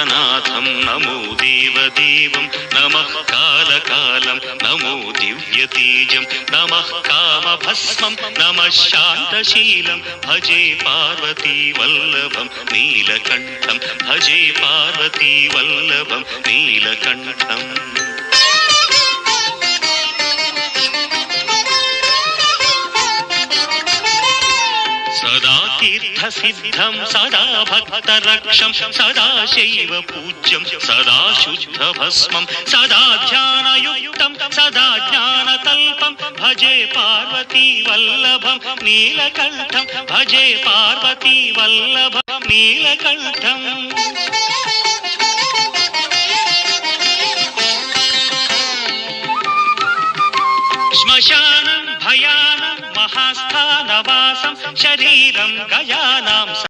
భూతనాథం నమో దేవదేవం నమః కాలకాలం నమో దివ్యతేజం నమః కామభస్మం నమః శాంతశీలం భజే పార్వతీ వల్లభం నీలకంఠం భజే పార్వతీ వల్లభం నీలకంఠం. సదా తీర్థసిద్ధం సదా భక్తరక్షం సదా శైవ పూజ్యం సదా శుద్ధ భస్మం సదా ధ్యానయుక్తం సదా జ్ఞానతల్పం భజే పార్వతీ వల్లభం నీలకంఠం భజే పార్వతీ వల్లభం నీలకంఠం. శ్మశానం భయానం మహాస్థానవాసం శరీరం గయానాం